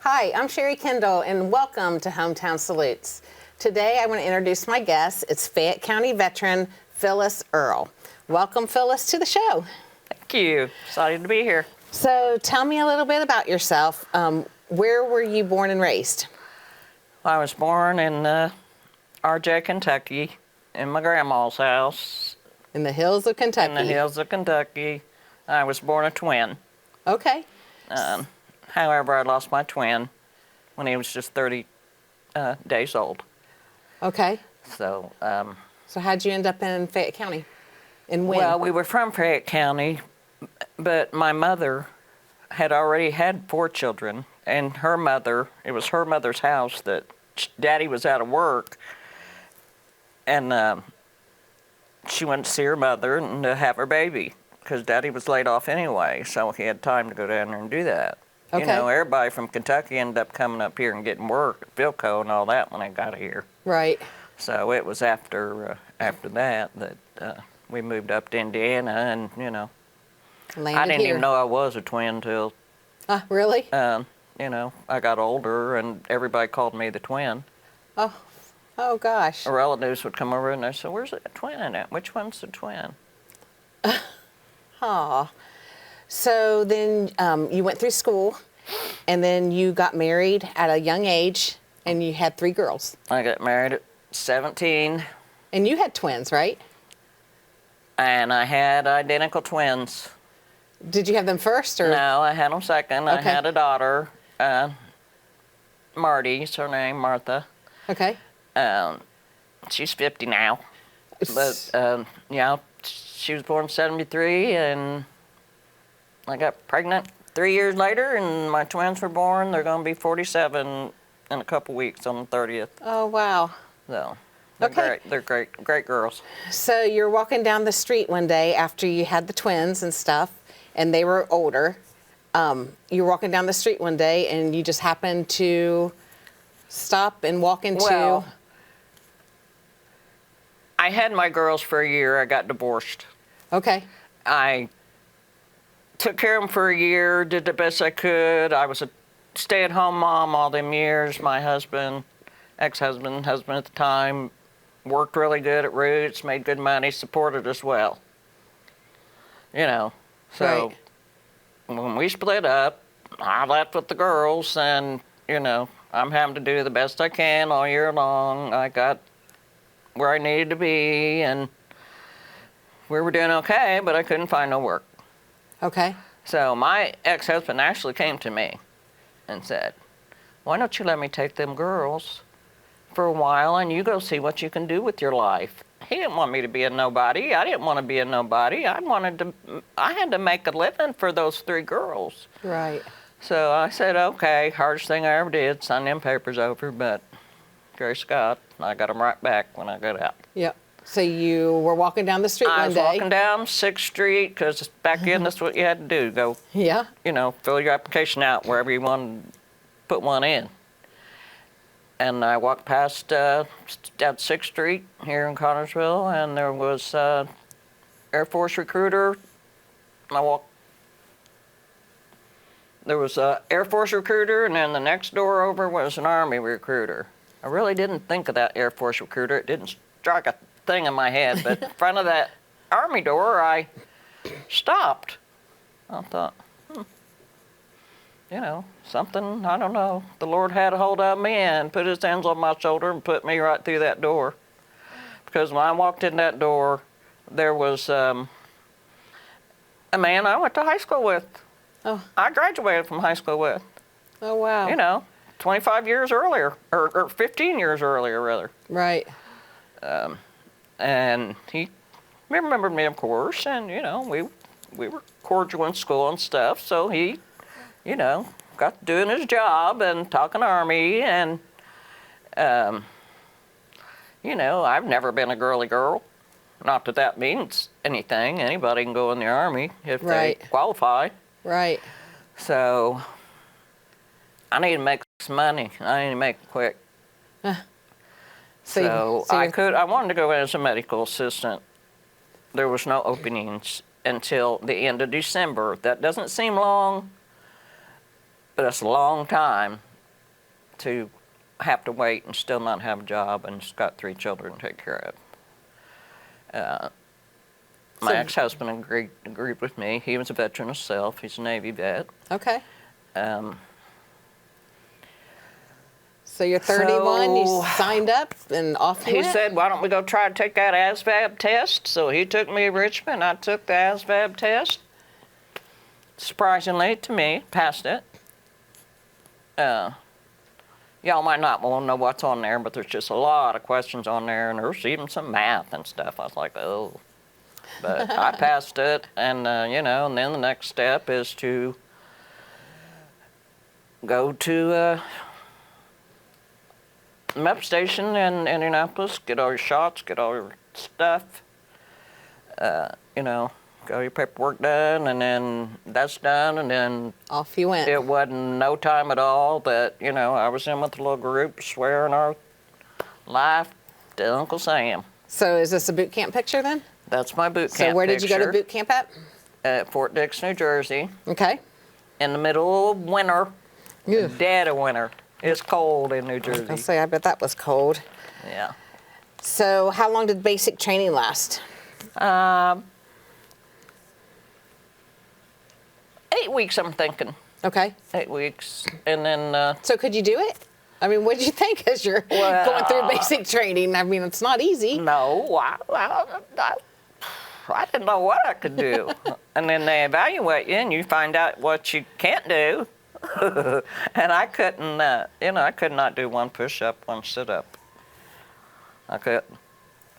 Hi, I'm Sherry Kendall, and welcome to Hometown Salutes. Today, I want to introduce my guest. It's Fayette County veteran Phyllis Earl. Welcome, Phyllis, to the show. Thank you. Excited to be here. So, tell me a little bit about yourself. Where were you born and raised? I was born in RJ, Kentucky, in my grandma's house. In the hills of Kentucky. In the hills of Kentucky. I was born a twin. Okay. However, I lost my twin when he was just 30 days old. Okay. So, So how'd you end up in Fayette County? And when? well, we were from Fayette County, but my mother had already had 4 children, and her mother, it was her mother's house that Daddy was out of work, and she went to see her mother and to have her baby, because Daddy was laid off anyway, so he had time to go down there and do that. Okay. You know, everybody from Kentucky ended up coming up here and getting work at Philco and all that when they got here. Right. So it was after that we moved up to Indiana, and you know, Landed I didn't here. even know I was a twin till Really? you know, I got older, and everybody called me the twin. Oh gosh. Our relatives would come over and they said, "Where's the twin at? Which one's the twin?" Aw. So then you went through school, and then you got married at a young age, and you had 3 girls. I got married at 17, And you had twins, right? and I had identical twins. Did you have them first, or? No, I had them second. I Okay. had a daughter, Marty's her name, Martha. Okay. She's 50 now. But, yeah, she was born in 73, and I got pregnant 3 years later, and my twins were born. They're going to be 47 in a couple weeks on the 30th. Oh, wow. So, they're Okay. great. They're great girls. So you're walking down the street one day after you had the twins and stuff, and they were older. You were walking down the street one day, and you just happened to stop and walk into... Well, I had my girls for a year. I got divorced. Okay. I took care of them for a year, did the best I could. I was a stay-at-home mom all them years. My husband, husband at the time, worked really good at Roots, made good money, supported us well. You know, so when we split up, I left with the girls, and, you know, I'm having to do the best I can all year long. I got where I needed to be, and we were doing okay, but I couldn't find no work. Okay. So my ex-husband actually came to me and said, "Why don't you let me take them girls for a while, and you go see what you can do with your life?" He didn't want me to be a nobody. I didn't want to be a nobody. I had to make a living for those 3 girls. Right. So I said, okay, hardest thing I ever did, sign them papers over, but grace of God, I got them right back when I got out. Yep. So you were walking down the street I one was day. walking down 6th Street, because back then that's what you had to do, go, Yeah. you know, fill your application out wherever you wanted to put one in. And I walked past down 6th Street here in Connersville, and there was Air Force recruiter. There was an Air Force recruiter, and then the next door over was an Army recruiter. I really didn't think of that Air Force recruiter. It didn't strike a thing in my head, but in front of that Army door, I stopped. I thought, you know, something, I don't know. The Lord had a hold of me and put his hands on my shoulder and put me right through that door. Because when I walked in that door, there was a man I went to high school with. Oh. I graduated from high school with. Oh, wow. You know, 25 years earlier, or 15 years earlier, rather. Right. And he remembered me, of course, and, you know, we were cordial in school and stuff, so he, you know, got doing his job and talking Army, and, you know, I've never been a girly girl. Not that that means anything. Anybody can go in the Army if they qualify. Right. So I need to make some money. I need to make it quick. So I wanted to go in as a medical assistant. There was no openings until the end of December. That doesn't seem long, but it's a long time to have to wait and still not have a job, and she's got 3 children to take care of. My ex-husband agreed with me. He was a veteran himself. He's a Navy vet. Okay. So you're 31, you So- signed up, and off you He went? said, why don't we go try to take that ASVAB test? So he took me to Richmond. I took the ASVAB test. Surprisingly to me, passed it. Y'all might not want to know what's on there, but there's just a lot of questions on there, and there's even some math and stuff. I was like, oh. But I passed it, and, you know, and then the next step is to go to MEP station in Indianapolis, get all your shots, get all your stuff, you know, get all your paperwork done, and then that's done, and then Off you went. it wasn't no time at all that, you know, I was in with a little group swearing our life to Uncle Sam. So is this a boot camp picture then? That's my boot camp So where did you go to picture. boot camp at? At Fort Dix, New Jersey, Okay. in the middle of winter, Yeah. dead of winter. It's cold in New Jersey. I'll say, I bet that was cold. Yeah. So how long did basic training last? 8 weeks, I'm thinking. Okay. 8 weeks, and then So could you do it? I mean, what did you think as you're going through basic training? I mean, it's not easy. no, I didn't know what I could do. And then they evaluate you, and you find out what you can't do. And I couldn't, you know, I could not do one push-up, one sit-up. I couldn't.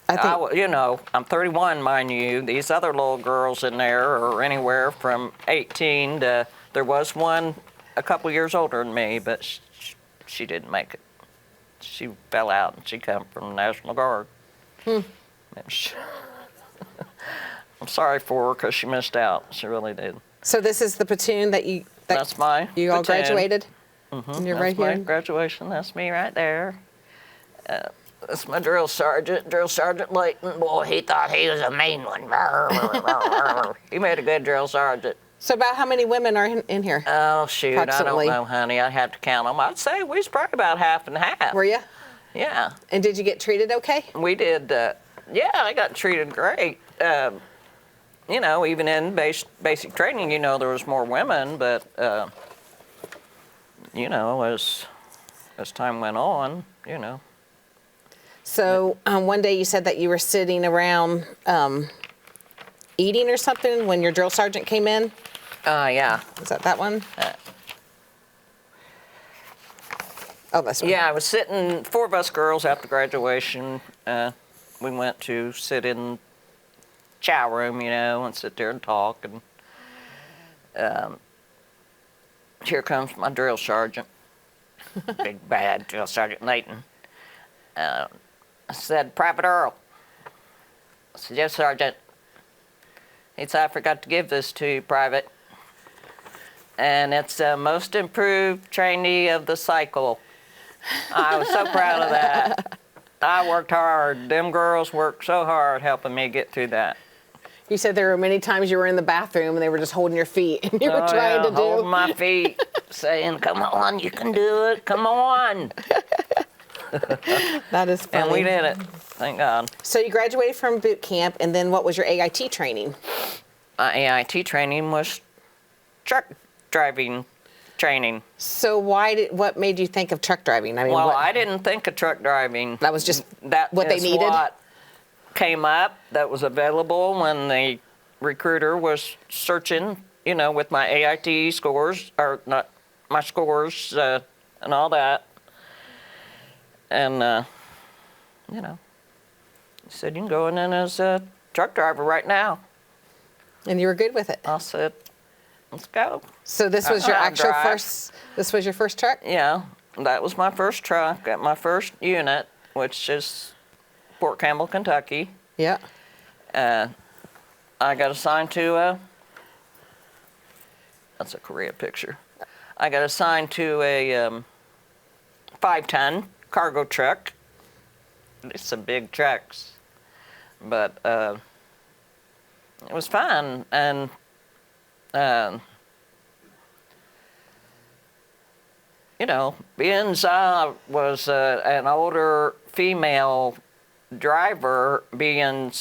I think, You know, I'm 31, mind you. These other little girls in there are anywhere from 18 to, there was one a couple years older than me, but she didn't make it. She fell out, and she come from the National Guard. And I'm sorry for her because she missed out. She really did. so this is the platoon that That's my you all platoon. graduated? And you're right That's my here? graduation. That's me right there. That's my drill sergeant, Layton. Boy, he thought he was a mean one. He made a good drill sergeant. So about how many women are in here? Oh, shoot, I don't Approximately. know, honey. I'd have to count them. I'd say we was probably about half and half. Were you? Yeah, And did you get treated okay? we did. Yeah, I got treated great. You know, even in basic training, you know, there was more women, but, you know, as time went on, you know. So one day you said that you were sitting around eating or something when your drill sergeant came in. Yeah. Is that one? Oh, that's one. Yeah, I was sitting, 4 of us girls after graduation. We went to sit in chow room, you know, and sit there and talk. And here comes my drill sergeant, big bad drill sergeant Layton. I said, Private Earl. I said, yes, Sergeant. He said, I forgot to give this to you, Private. And it's the most improved trainee of the cycle. I was so proud of that. I worked hard. Them girls worked so hard helping me get through that. You said there were many times you were in the bathroom and they were just holding your feet and you were trying to do. Holding my feet, saying, come on, you can do it, come on. That is funny. And we did it, thank God. So you graduated from boot camp, and then what was your AIT training? My AIT training was truck driving training. So what made you think of truck driving? I mean, Well, what, I didn't think of truck driving. that was just That what they is needed? What came up that was available when the recruiter was searching, you know, with my AIT scores, or not my scores and all that. And, you know, he said, you can go in as a truck driver right now. And you were good with it. I said, let's go. So this was your I'll actual drive. this was your first truck? Yeah, that was my first truck at my first unit, which is Fort Campbell, Kentucky. Yeah. I got assigned to that's a Korea picture. I got assigned to a 5-ton cargo truck. It's some big trucks, but it was fun. And you know, being I was an older female driver, being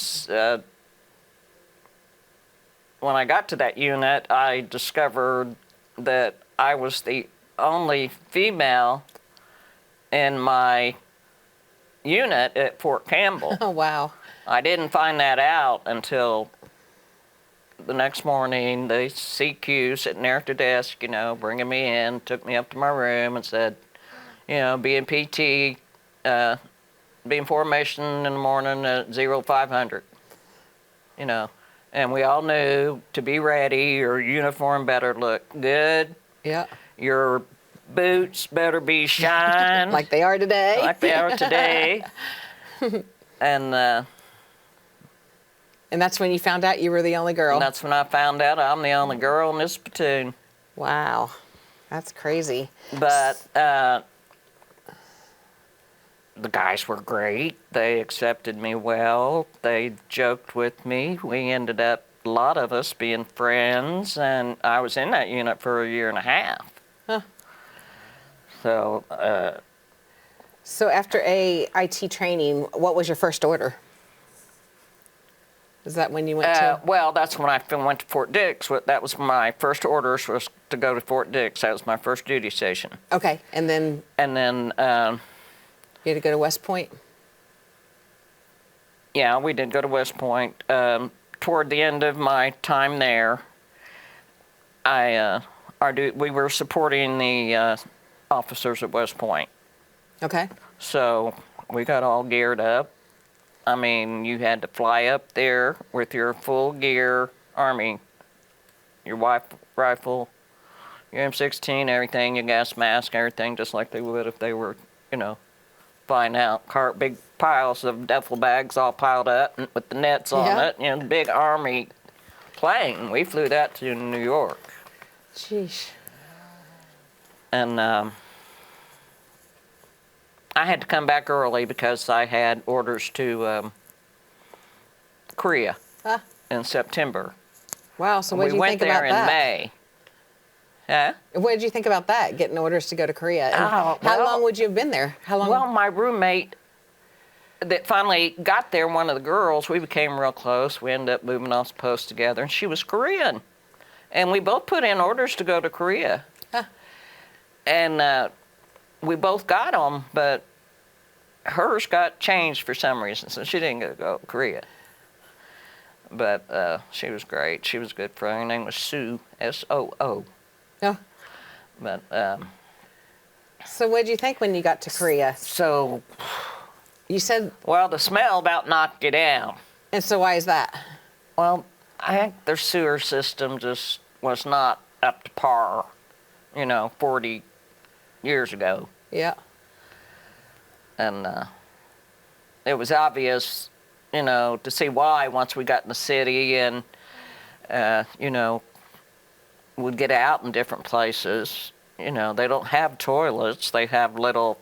when I got to that unit, I discovered that I was the only female in my unit at Fort Campbell. Oh, wow. I didn't find that out until the next morning. The CQ sitting there at the desk, you know, bringing me in, took me up to my room and said, you know, be in PT, be in formation in the morning at 0500, you know. And we all knew to be ready, your uniform better look good. Yeah. Your boots better be shined. Like they are today. Like they are today. And that's when you found out you were the only girl. that's when I found out I'm the only girl in this platoon. Wow. That's crazy. But the guys were great. They accepted me well. They joked with me. We ended up, a lot of us, being friends, and I was in that unit for a year and a half. Huh. So, So after IT training, what was your first order? Is that when you went to? well, that's when I went to Fort Dix. That was my first orders, was to go to Fort Dix. That was my first duty station. Okay, and then you had to go to West Point? Yeah, we did go to West Point. Toward the end of my time there, we were supporting the officers at West Point. Okay. So we got all geared up. I mean, you had to fly up there with your full gear, Army, your rifle, your M16, everything, your gas mask, everything, just like they would if they were, you know, flying out. Big piles of duffel bags all piled up with the nets on it. You know, big Army plane. We flew that to New York. Sheesh. And I had to come back early because I had orders to Korea in September. Wow, so what did you think about that? We went there in May. Huh? What did you think about that, getting orders to go to Korea? And Oh, how long would you have been there? How long? Well, my roommate that finally got there, one of the girls, we became real close. We ended up moving off the post together, and she was Korean. And we both put in orders to go to Korea. Huh. And we both got them, but hers got changed for some reason, so she didn't get to go to Korea. But she was great. She was a good friend. Her name was Sue, S-O-O. No. But So what did you think when you got to Korea? so, You said, well, the smell about knocked you down. and so why is that? Well, I think their sewer system just was not up to par, 40 years ago. Yeah. And it was obvious, to see why once we got in the city and, would get out in different places. They don't have toilets. They have little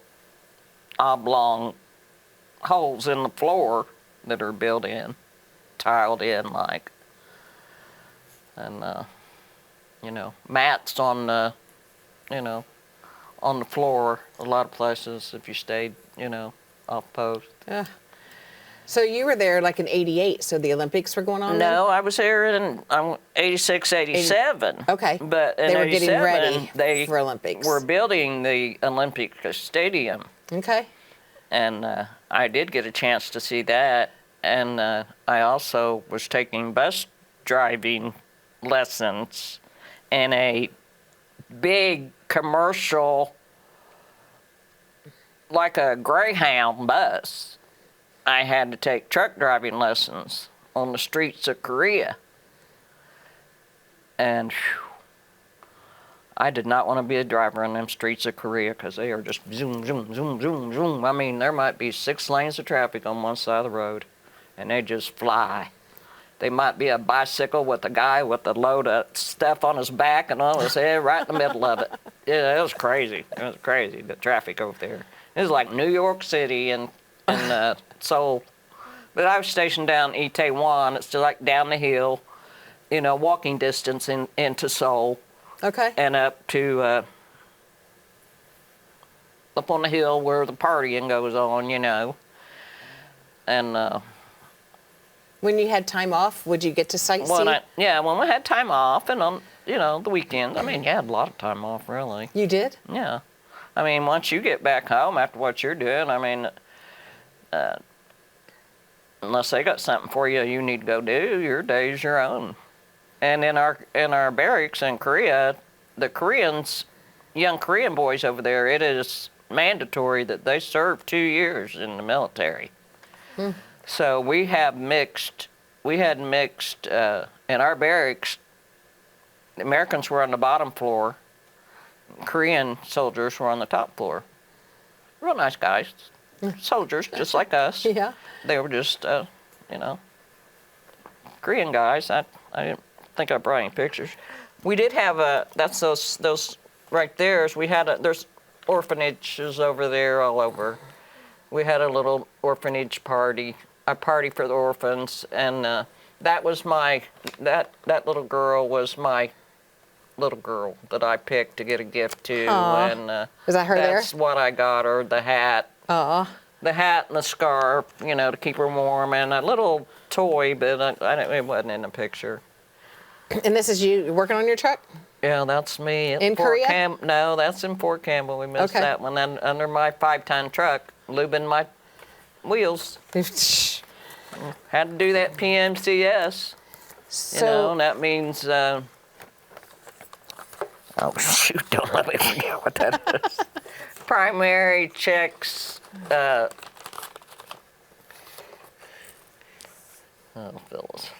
oblong holes in the floor that are built in, tiled in like. And, mats on the, on the floor, a lot of places if you stayed, off post. Yeah. So you were there like in '88, so the Olympics were going on then? No, I was there in 86, 87. Okay. But in They were getting 87, ready they for Olympics. were building the Olympic Stadium. Okay. And I did get a chance to see that. And I also was taking bus driving lessons in a big commercial, like a Greyhound bus. I had to take truck driving lessons on the streets of Korea. And I did not want to be a driver on them streets of Korea because they are just zoom, zoom, zoom, zoom, zoom. I mean, there might be 6 lanes of traffic on one side of the road, and they just fly. They might be a bicycle with a guy with a load of stuff on his back and on his head right in the middle of it. Yeah, it was crazy. It was crazy, the traffic over there. It was like New York City and Seoul. But I was stationed down in Itaewon. It's still like down the hill, walking distance into Seoul. Okay. And up to up on the hill where the partying goes on, you know. And When you had time off, would you get to sightsee? when we had time off and on, you know, the weekends. I mean, you had a lot of time off, really. You did? Yeah. I mean, once you get back home after what you're doing, I mean, unless they got something for you you need to go do, your day's your own. And in our barracks in Korea, the Koreans, young Korean boys over there, it is mandatory that they serve 2 years in the military. So we had mixed in our barracks. The Americans were on the bottom floor. Korean soldiers were on the top floor. Real nice guys, soldiers just like us. Yeah. They were just, you know, Korean guys. I didn't think I brought any pictures. We did have that's those right there. There's orphanages over there all over. We had a little orphanage party, a party for the orphans, and that was that little girl was my little girl that I picked to get a gift to. Aww. And is that her there? That's what I got her, the hat. Aw. The hat and the scarf, you know, to keep her warm, and a little toy, but it wasn't in the picture. And this is you working on your truck? Yeah, that's me. In Korea? No, that's in Fort Campbell. We missed Okay. that one. And under my 5-ton truck, lubing my wheels. Had to do that PMCS. So, You know, and that means, oh, shoot, don't let me forget what that is. Primary checks, oh, Phyllis.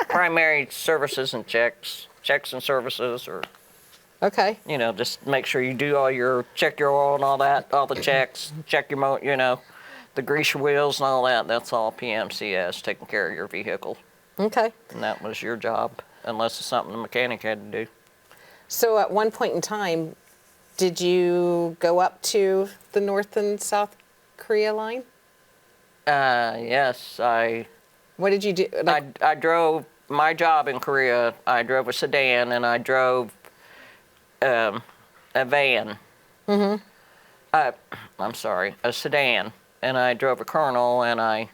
Primary services and checks and services, or, okay. you know, just make sure you do check your oil and all that, all the checks, check your motor, you know, the grease your wheels and all that. That's all PMCS, taking care of your vehicle. Okay. And that was your job, unless it's something the mechanic had to do. So at one point in time, did you go up to the North and South Korea line? Yes, What did you do? I drove my job in Korea. I drove a sedan and I drove a van. I'm sorry, a sedan, and I drove a Colonel, and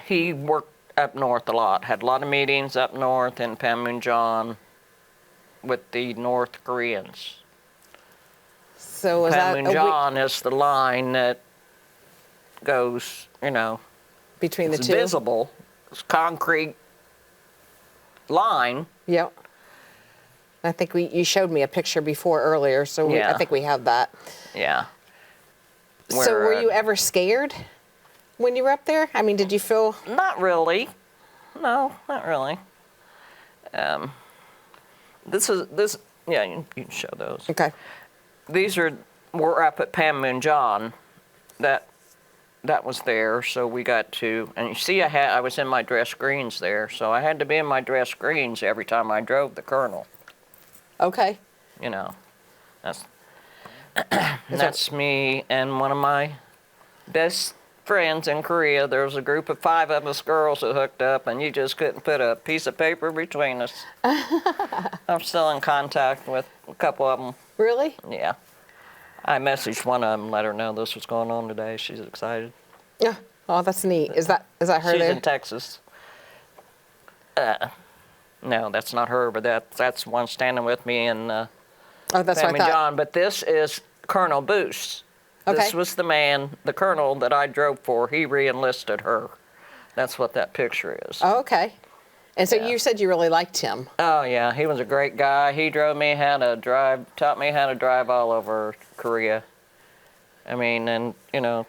he worked up north a lot. Had a lot of meetings up north in Pam Moon John with the North Koreans. So was Pam that Moon John is the line that goes, you know, between the it's two? visible. It's concrete line. Yep. I think you showed me a picture before earlier, so Yeah. I think we have that. Yeah. So were you ever scared when you were up there? I mean, did you feel? Not really. No, not really. Yeah, you can show those. Okay. We're up at Pam Moon John. That was there, so we got to, and you see I was in my dress greens there, so I had to be in my dress greens every time I drove the Colonel. Okay. You know, that's me and one of my best friends in Korea. There was a group of 5 of us girls who hooked up, and you just couldn't put a piece of paper between us. I'm still in contact with a couple of them. Really? Yeah. I messaged one of them, let her know this was going on today. She's excited. Yeah. Oh, that's neat. Is that her She's there? in Texas. No, that's not her, but that's one standing with me in Oh, that's Pam what I and thought. John. But this is Colonel Boos. Okay. This was the man, the colonel that I drove for. He re-enlisted her. That's what that picture is. Oh, okay. And so Yeah. you said you really liked him. Oh, yeah, he was a great guy. He taught me how to drive all over Korea. I mean, and, you know,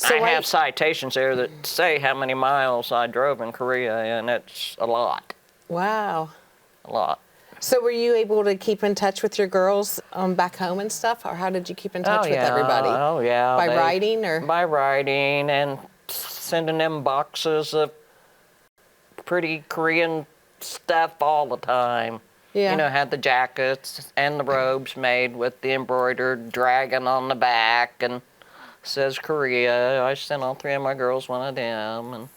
So I have citations there that say how many miles I drove in Korea, and it's a lot. Wow. A lot. So were you able to keep in touch with your girls back home and stuff, or how did you keep in touch with everybody? Oh, yeah. By writing, or? By writing and sending them boxes of pretty Korean stuff all the time. Yeah. You know, had the jackets and the robes made with the embroidered dragon on the back and says Korea. I sent all 3 of my girls one of them.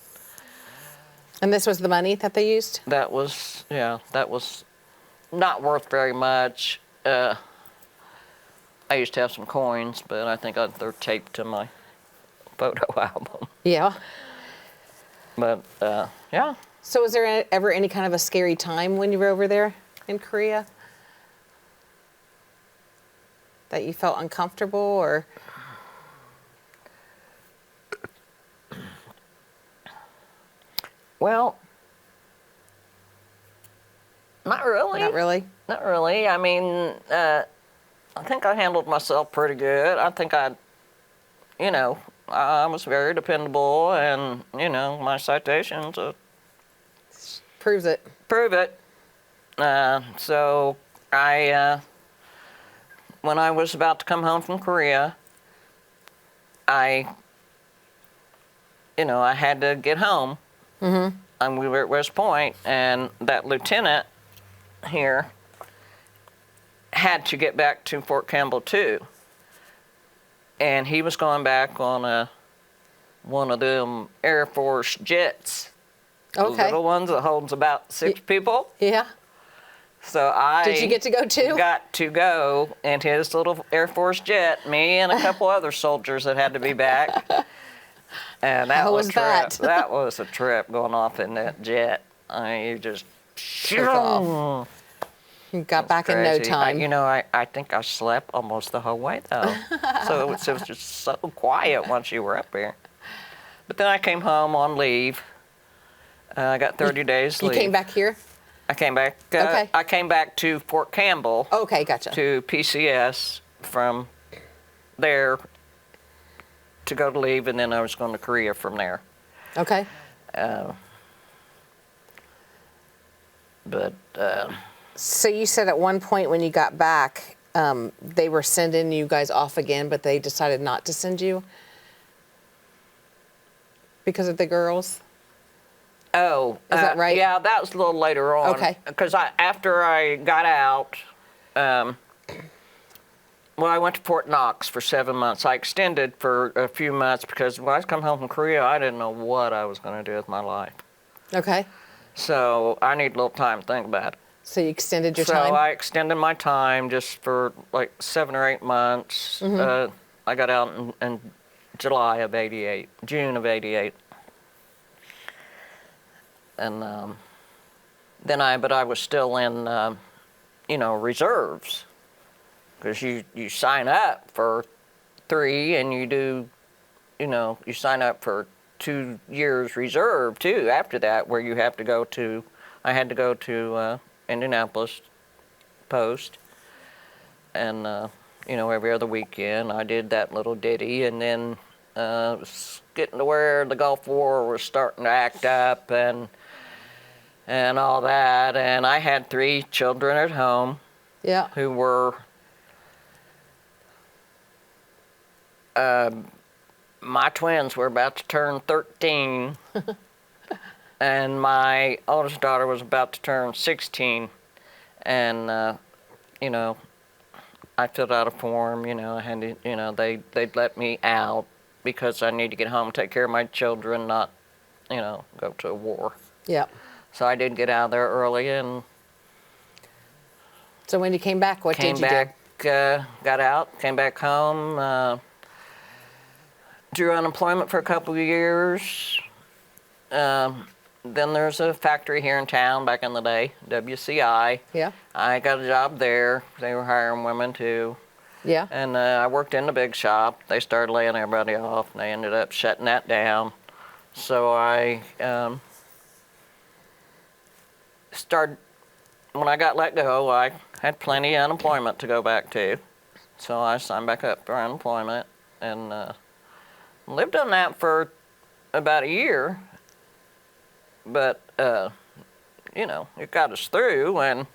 And this was the money that they used? That was not worth very much. I used to have some coins, but I think they're taped to my photo album. Yeah. But yeah. So was there ever any kind of a scary time when you were over there in Korea? That you felt uncomfortable or? Well, not really. Not really? Not really. I mean, I think I handled myself pretty good. I think I was very dependable, and, my citations Proves it. prove it. So when I was about to come home from Korea, I had to get home. Mm-hmm. And we were at West Point, and that lieutenant here had to get back to Fort Campbell too. And he was going back on one of them Air Force jets. Okay. The little ones that holds about 6 people. Yeah. So Did you get to go too? got to go in his little Air Force jet, me and a couple other soldiers that had to be back. And that How was was a trip. that? That was a trip going off in that jet. I mean, you just Took off. You got back in no crazy. time. I think I slept almost the whole way though. So it was just so quiet once you were up here. But then I came home on leave. I got 30 days leave. You came back here? I came back. Okay. I came back to Fort Campbell. Okay, gotcha. To PCS from there to go to leave, and then I was going to Korea from there. Okay. But So you said at one point when you got back, they were sending you guys off again, but they decided not to send you because of the girls? oh, Is that right? Yeah, that was a little later on. Okay. Because after I got out, well, I went to Fort Knox for 7 months. I extended for a few months because when I come home from Korea, I didn't know what I was going to do with my life. Okay. So I need a little time to think about it. So you extended your So time? I extended my time just for like 7 or 8 months. Mm-hmm. I got out in July of '88, June of '88. And but I was still in, reserves. Because you sign up for 3 and you do, you sign up for 2 years reserve too after that, where you have to go to, I had to go to Indianapolis Post, and every other weekend I did that little ditty, and then it was getting to where the Gulf War was starting to act up and all that, and I had 3 children at home. Yeah. Who were my twins were about to turn 13. And my oldest daughter was about to turn 16, and I filled out a form. I had to, they'd let me out because I need to get home, take care of my children, not, go to a war. Yeah. So I did get out of there early, and So when you came back, what did you do? Got out, came back home, drew unemployment for a couple of years. Then there's a factory here in town back in the day, WCI. Yeah. I got a job there. They were hiring women too. Yeah. And I worked in the big shop. They started laying everybody off, and they ended up shutting that down. So I when I got let go, I had plenty of unemployment to go back to. So I signed back up for unemployment and lived on that for about a year. But, it got us through, and,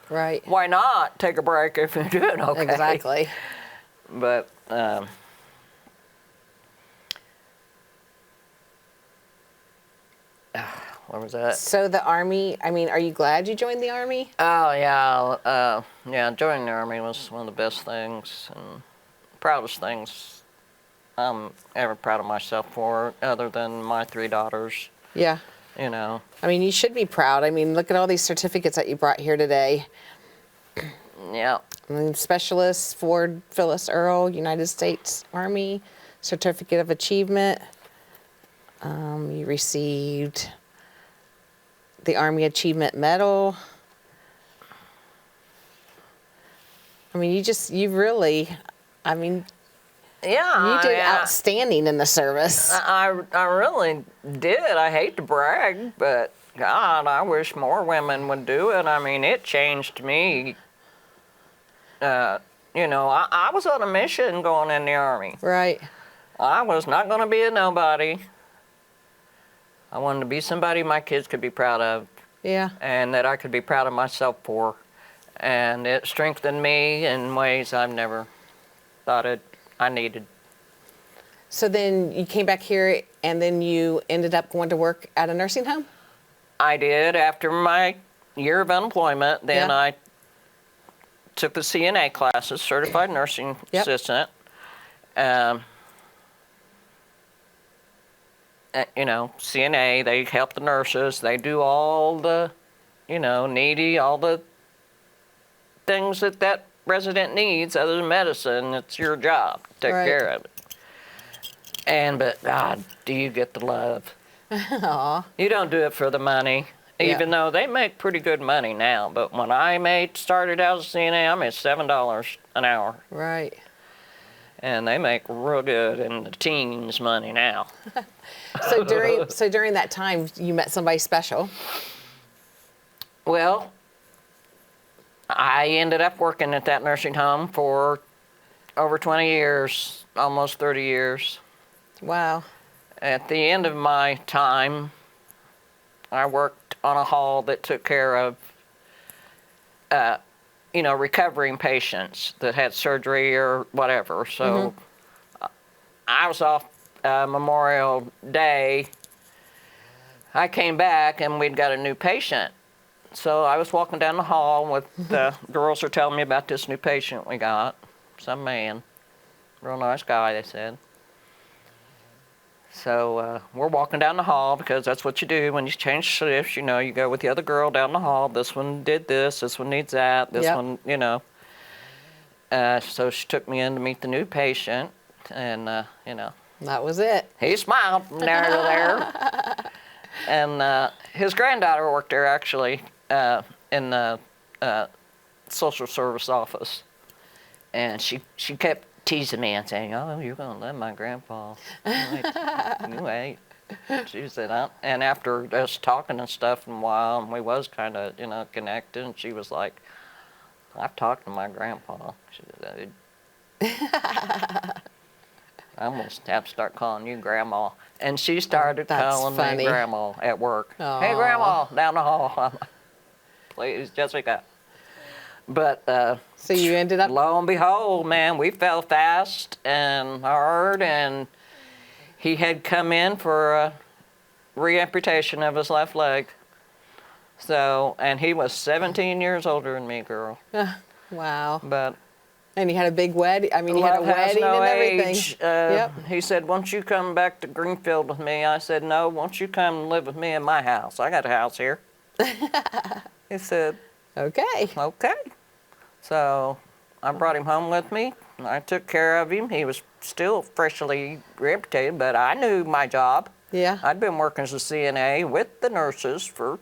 Right. why not take a break if you're doing okay? Exactly. But, what was that? So the Army, are you glad you joined the Army? Oh, yeah. Joining the Army was one of the best things and proudest things I'm ever proud of myself for, other than my 3 daughters. Yeah. you know. I mean, you should be proud. I mean, look at all these certificates that you brought here today. Yeah. I mean, Specialist Ford Phyllis Earl, United States Army, Certificate of Achievement. You received the Army Achievement Medal. I mean, you really, I mean, Yeah. you did yeah. outstanding in the service. I really did. I hate to brag, but God, I wish more women would do it. I mean, it changed me. You know, I was on a mission going in the Army. Right. I was not going to be a nobody. I wanted to be somebody my kids could be proud of, Yeah. and that I could be proud of myself for. And it strengthened me in ways I've never thought I needed. So then you came back here and then you ended up going to work at a nursing home? I did. After my year of unemployment, then Yeah. I took the CNA classes, Certified Nursing Yep. Assistant. You know, CNA, they help the nurses. They do all the, you know, needy, all the things that resident needs other than medicine. It's your job to take Right. care of it. But God, do you get the love? Aw. You don't do it for the money, Yeah. even though they make pretty good money now. But when I started out as a CNA, I made $7 an hour. Right. And they make real good in the teens money now. So during that time, you met somebody special. Well, I ended up working at that nursing home for over 20 years, almost 30 years. Wow. At the end of my time, I worked on a hall that took care of, you know, recovering patients that had surgery or whatever. So I was off Memorial Day. I came back and we'd got a new patient. So I was walking down the hall with the girls are telling me about this new patient we got. Some man, real nice guy, they said. So we're walking down the hall because that's what you do when you change shifts. You know, you go with the other girl down the hall. This one did this one needs that, this Yep. one, you know. So she took me in to meet the new patient, and, you know, That was it. he smiled from there to there. And his granddaughter worked there, actually, in the social service office. And she kept teasing me and saying, "Oh, you're going to love my grandpa." I'm like, "You wait." She said, and after us talking and stuff for a while, and we was kind of, you know, connected, and she was like, "I've talked to my grandpa." She said, "I almost have to start calling you Grandma." And she started That's calling funny. me Grandma at work. Aw. "Hey, Grandma," down the hall. I'm like, "Please, Jessica." But So you ended up. lo and behold, man, we fell fast and hard, and he had come in for a reamputation of his left leg. So, and he was 17 years older than me, girl. Wow. But And you had a big wedding. I mean, you had a love has wedding no and everything. age. Yep. He said, "Won't you come back to Greenfield with me?" I said, "No, won't you come live with me in my house? I got a house here." He said, Okay. "Okay." So I brought him home with me. I took care of him. He was still freshly reamputated, but I knew my job. Yeah. I'd been working as a CNA with the nurses for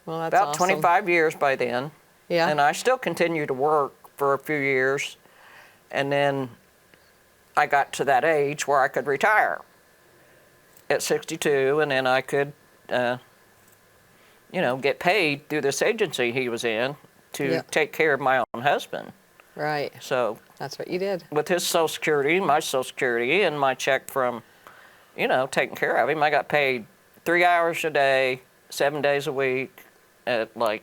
Well, that's about awesome. 25 years by then. Yeah. And I still continued to work for a few years. And then I got to that age where I could retire at 62, and then I could, you know, get paid through this agency he was in to Yeah. take care of my own husband. Right. So That's what you did. with his Social Security, my Social Security, and my check from, you know, taking care of him, I got paid 3 hours a day, 7 days a week at like,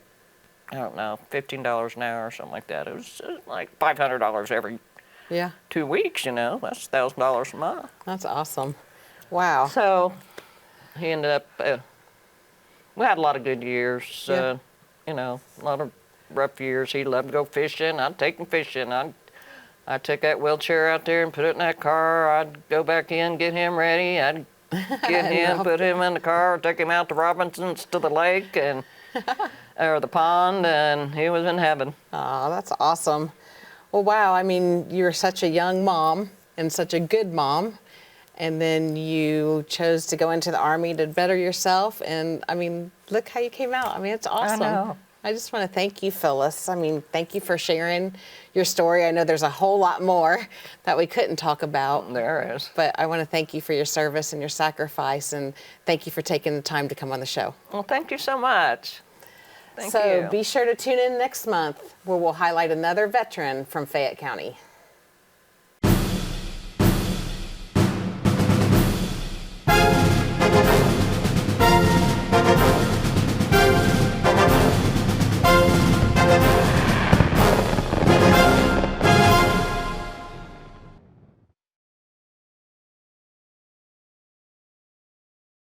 I don't know, $15 an hour or something like that. It was like $500 every Yeah. 2 weeks, you know. That's $1,000 a month. That's awesome. Wow. So he ended up, we had a lot of good years, Yeah. you know, a lot of rough years. He loved to go fishing. I'd take him fishing. I'd take that wheelchair out there and put it in that car. I'd go back in, get him ready. I'd get him, put him in the car, take him out to Robinson's to the lake and or the pond, and he was in heaven. Oh, that's awesome. Well, wow. I mean, you're such a young mom and such a good mom. And then you chose to go into the Army to better yourself. And I mean, look how you came out. I mean, it's awesome. know. I just want to thank you, Phyllis. I mean, thank you for sharing your story. I know there's a whole lot more that we couldn't talk about. There is. But I want to thank you for your service and your sacrifice. And thank you for taking the time to come on the show. Well, thank you so much. Thank So you. be sure to tune in next month where we'll highlight another veteran from Fayette County.